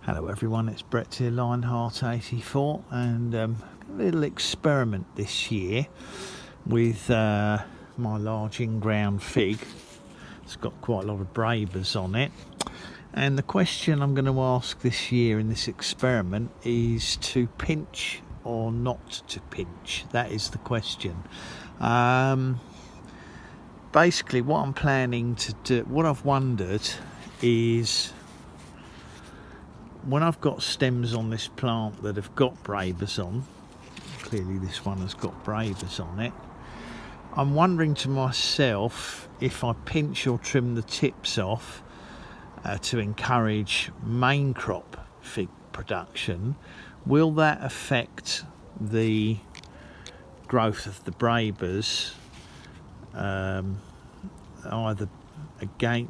Hello everyone, it's Brett here, Lionheart84, and a little experiment this year with my large in-ground fig. It's got quite a lot of brebas on it, and the question I'm going to ask this year in this experiment is to pinch or not to pinch. That is the question. Basically what I'm planning to do, what I've wondered is, when I've got stems on this plant that have got brebas on, clearly this one has got brebas on it, I'm wondering to myself if I pinch or trim the tips off to encourage main crop fig production, will that affect the growth of the brebas, either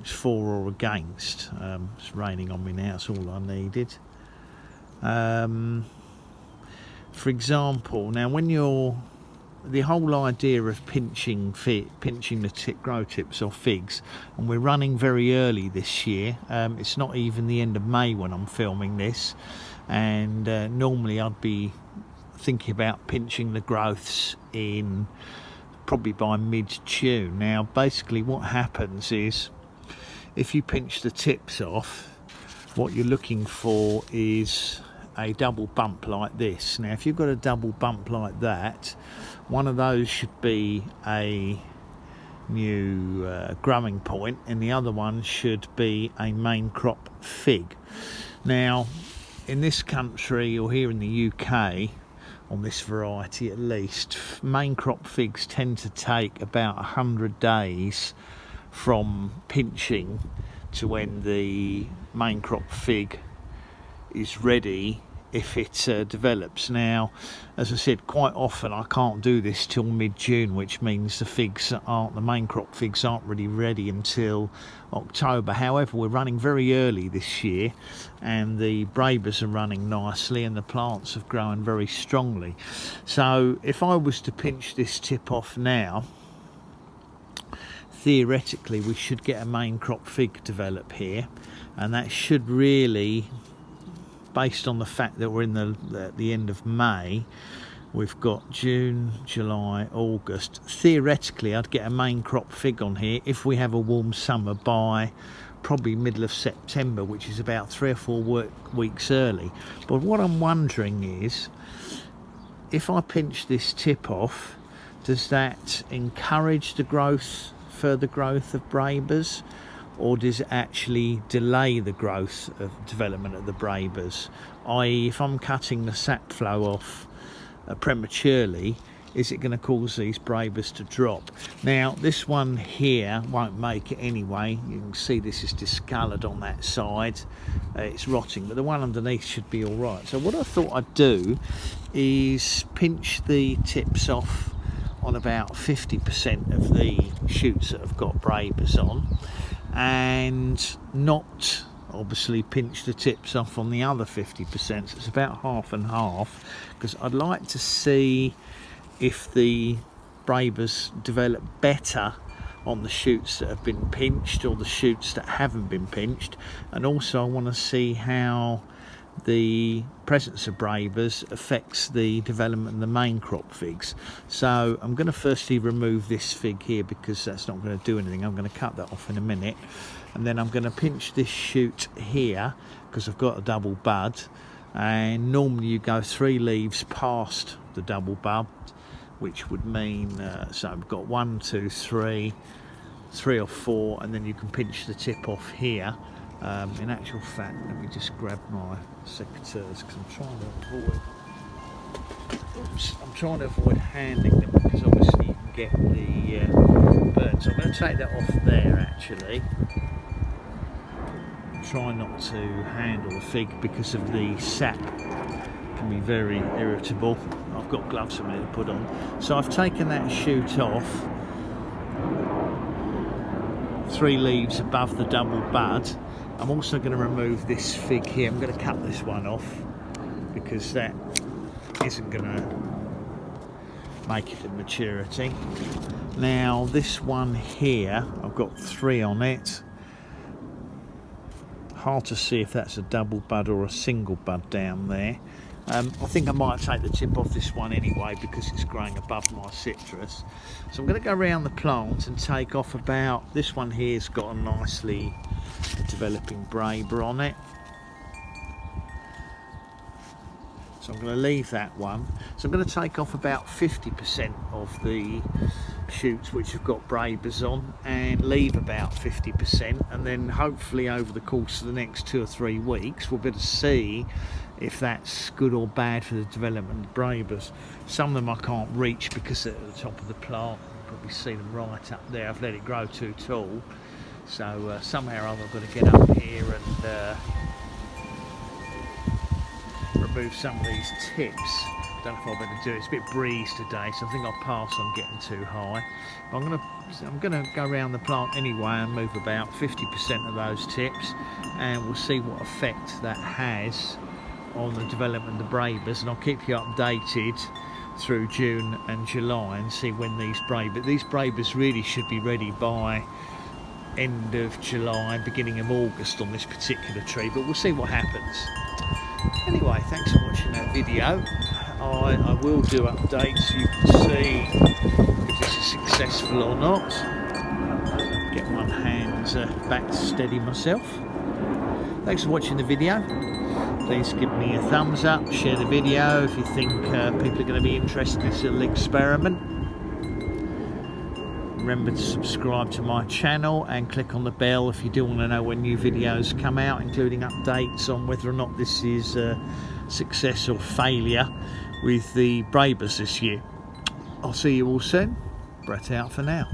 for or against? It's raining on me now, it's all I needed. For example, now when the whole idea of pinching the grow tips off figs, and we're running very early this year, it's not even the end of May when I'm filming this, and normally I'd be thinking about pinching the growths in probably by mid-June. Now basically what happens is, if you pinch the tips off, what you're looking for is a double bump like this. Now if you've got a double bump like that, one of those should be a new growing point, and the other one should be a main crop fig. Now in this country, or here in the UK, on this variety at least, main crop figs tend to take about 100 days from pinching to when the main crop fig is ready, if it develops. Now as I said, quite often I can't do this till mid-June, which means the main crop figs aren't really ready until October. However, we're running very early this year, and the brebas are running nicely, and the plants have grown very strongly. So if I was to pinch this tip off now, theoretically we should get a main crop fig develop here, and that should really, based on the fact that we're in the end of May, we've got June, July, August. Theoretically, I'd get a main crop fig on here if we have a warm summer by probably middle of September, which is about 3 or 4 weeks early. But what I'm wondering is, if I pinch this tip off, does that encourage the further growth of brebas, or does it actually delay the development of the brebas? I.e., if I'm cutting the sap flow off prematurely, is it going to cause these brebas to drop? Now this one here won't make it anyway. You can see this is discoloured on that side, it's rotting, but the one underneath should be all right. So what I thought I'd do is pinch the tips off on about 50% of the shoots that have got brebas on, and not obviously pinch the tips off on the other 50%. So it's about half and half, because I'd like to see if the brebas develop better on the shoots that have been pinched or the shoots that haven't been pinched. And also I want to see how the presence of brebas affects the development of the main crop figs. So I'm going to firstly remove this fig here, because that's not going to do anything. I'm going to cut that off in a minute, and then I'm going to pinch this shoot here because I've got a double bud, and normally you go 3 leaves past the double bud, which would mean so I've got 1, 2, 3 or 4, and then you can pinch the tip off here. In actual fact, let me just grab my secateurs, because I'm trying to avoid handling them, because obviously you can get the burn. So I'm going to take that off there actually. Try not to handle the fig because of the sap, can be very irritable. I've got gloves on me to put on. So I've taken that shoot off, 3 leaves above the double bud. I'm also going to remove this fig here. I'm going to cut this one off, because that isn't going to make it to maturity. Now this one here, I've got 3 on it. Hard to see if that's a double bud or a single bud down there. I think I might take the tip off this one anyway because it's growing above my citrus. So I'm going to go around the plant and take off about, this one here's got a nicely developing breba on it. So I'm going to leave that one. So I'm going to take off about 50% of the shoots which have got brebas on and leave about 50%, and then hopefully over the course of the next 2 or 3 weeks we'll be able to see if that's good or bad for the development of brebas. Some of them I can't reach because they're at the top of the plant. You can probably see them right up there. I've let it grow too tall. So somehow or other I've got to get up here and remove some of these tips. Don't know if I'll be able to do it. It's a bit breeze today, so I think I'll pass on getting too high. But I'm gonna go around the plant anyway and move about 50% of those tips, and we'll see what effect that has on the development of the brebas, and I'll keep you updated through June and July and see when these brebas really should be ready by end of July, beginning of August on this particular tree, but we'll see what happens. Anyway, thanks for watching that video. I will do updates so you can see if this is successful or not. Get one hand back to steady myself. Thanks for watching the video. Please give me a thumbs up, share the video if you think people are going to be interested in this little experiment. Remember to subscribe to my channel and click on the bell if you do want to know when new videos come out, including updates on whether or not this is a success or failure with the brebas this year. I'll see you all soon. Brett out for now.